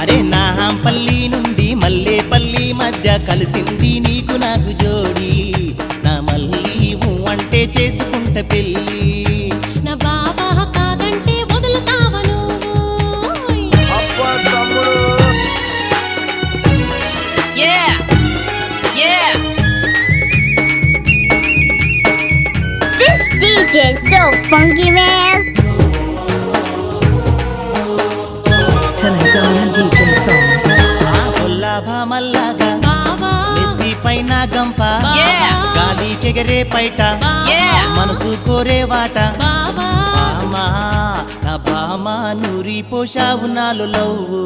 అరే నా పల్లి నుండి మల్లేపల్లి మధ్య కలిసింది నీకు నాకు జోడి నా మల్లి అంటే చేసుకుంట పెళ్ళి నా బాబా కాదంటే వదులుతావా నువ్వు అబ్బా తమ్ముడు This DJ is so funky, man. Telangana DJ songs. ఆ కొల్లాభా మల్లాగా బాబా నెత్తి పైన గంప గాలి కెగరే పైట మనసు కోరే వాట బాబా బామా నా బామా నూరి పోషావు నాలు లవ్వు